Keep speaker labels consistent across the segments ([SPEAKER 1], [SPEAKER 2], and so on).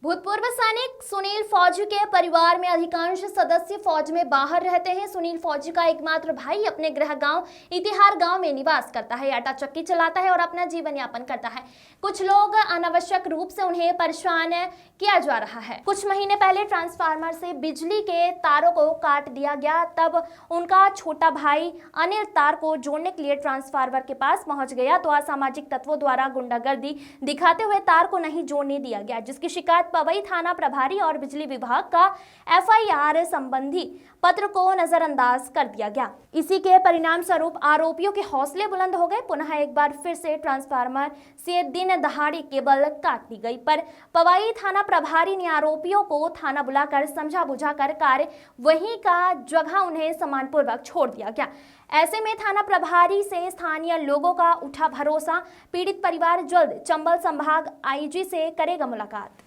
[SPEAKER 1] भूतपूर्व सैनिक सुनील फौजी के परिवार में अधिकांश सदस्य फौज में बाहर रहते हैं। सुनील फौजी का एकमात्र भाई अपने गृह गांव इतिहार गांव में निवास करता है, आटा चक्की चलाता है और अपना जीवन यापन करता है। कुछ लोग अनावश्यक रूप से उन्हें परेशान किया जा रहा है। कुछ महीने पहले ट्रांसफार्मर से बिजली के तारों को काट दिया गया, तब उनका छोटा भाई अनिल तार को जोड़ने के लिए ट्रांसफार्मर के पास पहुंच गया तो असामाजिक तत्वों द्वारा गुंडागर्दी दिखाते हुए तार को नहीं जोड़ने दिया गया, जिसकी शिकायत पवई थाना प्रभारी और बिजली विभाग का एफआईआर संबंधी पत्र को नजरअंदाज कर दिया गया। इसी के परिणाम स्वरूप आरोपियों के हौसले बुलंद हो गए। पुनः एक बार फिर से ट्रांसफार्मर से दिन दहाड़ी केबल काट दी गई, पर पवई थाना प्रभारी ने आरोपियों को थाना बुलाकर समझा बुझाकर कार्य वहीं का जगह उन्हें सम्मानपूर्वक छोड़ दिया गया। ऐसे में थाना प्रभारी से स्थानीय लोगों का उठा भरोसा। पीड़ित परिवार जल्द चंबल संभाग आईजी से करेगा मुलाकात।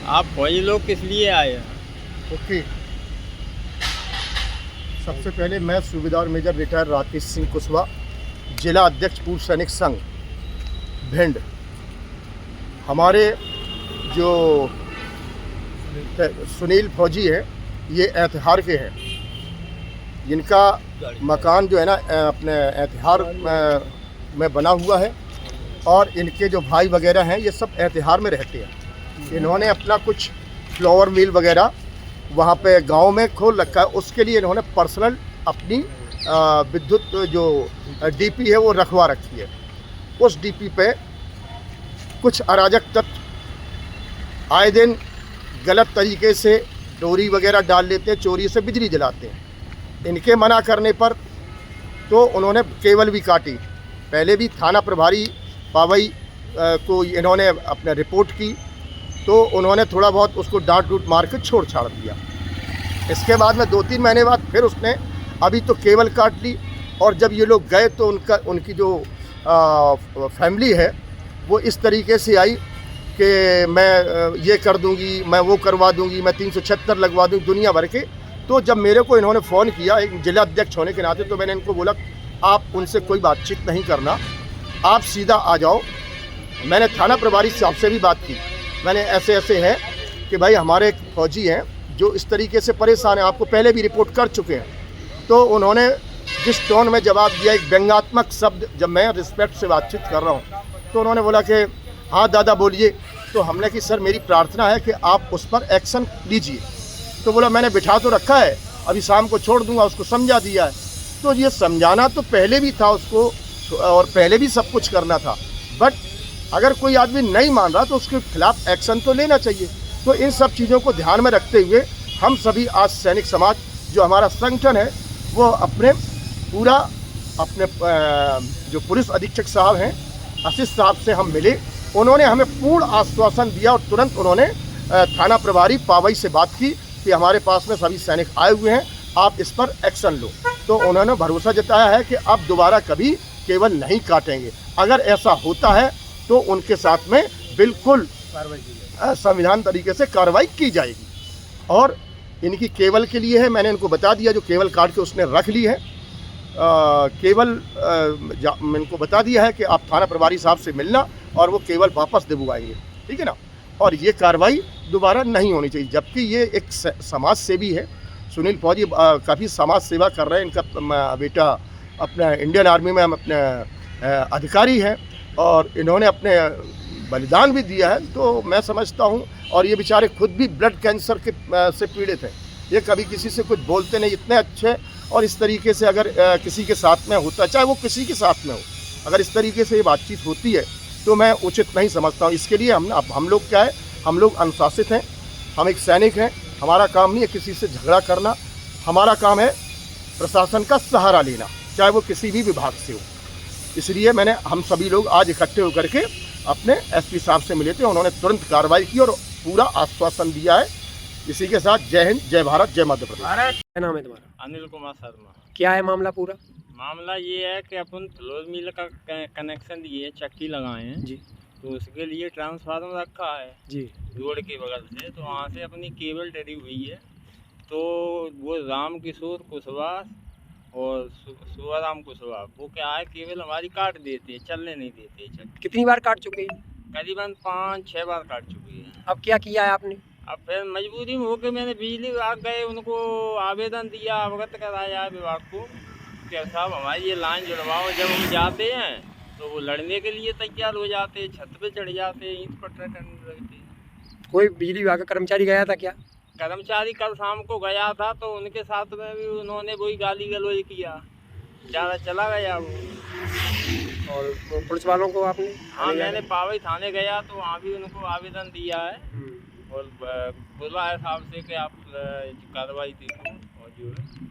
[SPEAKER 2] आप वही लोग किस लिए आए हैं?
[SPEAKER 3] ओके, सबसे पहले मैं सूबेदार मेजर रिटायर राकेश सिंह कुशवाहा, जिला अध्यक्ष पूर्व सैनिक संघ भिंड। हमारे जो सुनील फौजी है ये एतिहार के हैं। इनका मकान जो है ना अपने एतिहार में बना हुआ है और इनके जो भाई वगैरह हैं ये सब एतिहार में रहते हैं। इन्होंने अपना कुछ फ्लावर मिल वगैरह वहाँ पे गांव में खोल रखा है। उसके लिए इन्होंने पर्सनल अपनी विद्युत जो डीपी है वो रखवा रखी है। उस डीपी पे कुछ अराजक तत्व आए दिन गलत तरीके से डोरी वगैरह डाल लेते हैं, चोरी से बिजली जलाते हैं। इनके मना करने पर तो उन्होंने केबल भी काटी। पहले भी थाना प्रभारी पावई को इन्होंने अपने रिपोर्ट की तो उन्होंने थोड़ा बहुत उसको डांट डूट मार के छोड़ छाड़ दिया। इसके बाद में 2-3 महीने बाद फिर उसने अभी तो केबल काट ली। और जब ये लोग गए तो उनकी जो फैमिली है वो इस तरीके से आई कि मैं ये कर दूंगी, मैं वो करवा दूंगी, मैं 376 लगवा दूंगी, दुनिया भर के। तो जब मेरे को इन्होंने फ़ोन किया एक जिला अध्यक्ष होने के नाते, तो मैंने इनको बोला आप उनसे कोई बातचीत नहीं करना, आप सीधा आ जाओ। मैंने थाना प्रभारी साहब से भी बात की। मैंने ऐसे हैं कि भाई हमारे एक फौजी हैं जो इस तरीके से परेशान हैं, आपको पहले भी रिपोर्ट कर चुके हैं। तो उन्होंने जिस टोन में जवाब दिया, एक व्यंग्यात्मक शब्द, जब मैं रिस्पेक्ट से बातचीत कर रहा हूँ तो उन्होंने बोला कि हाँ दादा बोलिए। तो हमने कि सर मेरी प्रार्थना है कि आप उस पर एक्शन लीजिए। तो बोला मैंने बिठा तो रखा है, अभी शाम को छोड़ दूंगा, उसको समझा दिया है। तो ये समझाना तो पहले भी था उसको और पहले भी सब कुछ करना था, बट अगर कोई आदमी नहीं मान रहा तो उसके खिलाफ एक्शन तो लेना चाहिए। तो इन सब चीज़ों को ध्यान में रखते हुए हम सभी आज सैनिक समाज जो हमारा संगठन है वो अपने पूरा अपने जो पुलिस अधीक्षक साहब हैं आशीष साहब से हम मिले। उन्होंने हमें पूर्ण आश्वासन दिया और तुरंत उन्होंने थाना प्रभारी पावई से बात की कि हमारे पास में सभी सैनिक आए हुए हैं, आप इस पर एक्शन लो। तो उन्होंने भरोसा जताया है कि अब दोबारा कभी केबल नहीं काटेंगे। अगर ऐसा होता है तो उनके साथ में बिल्कुल संविधान तरीके से कार्रवाई की जाएगी। और इनकी केबल के लिए है, मैंने इनको बता दिया, जो केबल काट के उसने रख ली है केबल इनको बता दिया है कि आप थाना प्रभारी साहब से मिलना और वो केबल वापस दिलवाएंगे, ठीक है ना। और ये कार्रवाई दोबारा नहीं होनी चाहिए। जबकि ये एक समाज सेवी है, सुनील फौजी काफ़ी समाज सेवा कर रहे हैं। इनका बेटा अपना इंडियन आर्मी में अपने अधिकारी हैं और इन्होंने अपने बलिदान भी दिया है। तो मैं समझता हूँ, और ये बेचारे खुद भी ब्लड कैंसर के से पीड़ित हैं। ये कभी किसी से कुछ बोलते नहीं, इतने अच्छे। और इस तरीके से अगर किसी के साथ में होता, चाहे वो किसी के साथ में हो, अगर इस तरीके से ये बातचीत होती है तो मैं उचित नहीं समझता हूँ। इसके लिए हम लोग क्या है, हम लोग अनुशासित हैं, हम एक सैनिक हैं। हमारा काम नहीं है किसी से झगड़ा करना, हमारा काम है प्रशासन का सहारा लेना, चाहे वो किसी भी विभाग से हो। इसलिए हम सभी लोग आज इकट्ठे होकर के अपने एसपी साहब से मिले थे। उन्होंने तुरंत कार्रवाई की और पूरा आश्वासन दिया है। इसी के साथ जय हिंद, जय भारत, जय मध्य प्रदेश।
[SPEAKER 4] क्या नाम है तुम्हारा?
[SPEAKER 2] अनिल कुमार शर्मा।
[SPEAKER 4] क्या है मामला पूरा?
[SPEAKER 2] मामला ये है कि अपन फ्लोर मिल का कनेक्शन दिए, चक्की लगाए हैं
[SPEAKER 4] जी
[SPEAKER 2] तो उसके लिए ट्रांसफार्मर रखा है
[SPEAKER 4] जी
[SPEAKER 2] रोड के बगल से। तो वहाँ से अपनी केबल डरी हुई है। तो वो राम किशोर कुशवाहा और सुवाराम कुशवाहा वो क्या है, केबल हमारी काट देते हैं, चलने नहीं देते।
[SPEAKER 4] कितनी बार काट चुके हैं?
[SPEAKER 2] करीबन 5-6 बार काट चुकी है।
[SPEAKER 4] अब क्या किया है आपने?
[SPEAKER 2] अब फिर मजबूरी में होकर मैंने बिजली विभाग गए, उनको आवेदन दिया, अवगत कराया है विभाग को कि साहब हमारी ये लाइन जुड़वाओ। जब हम जाते हैं तो वो लड़ने के लिए तैयार हो जाते हैं, छत पे चढ़ जाते हैं, ईंट पट्टा करने लगते हैं।
[SPEAKER 4] कोई बिजली विभाग का कर्मचारी गया था क्या?
[SPEAKER 2] कर्मचारी कल शाम को गया था तो उनके साथ में भी उन्होंने वही गाली गलौज किया, ज़्यादा चला गया वो।
[SPEAKER 4] और वो पुलिस वालों को आपने?
[SPEAKER 2] हाँ, मैंने पावई थाने गया तो वहाँ भी उनको आवेदन दिया है और बोला है साहब से कि आप कार्रवाई देखो।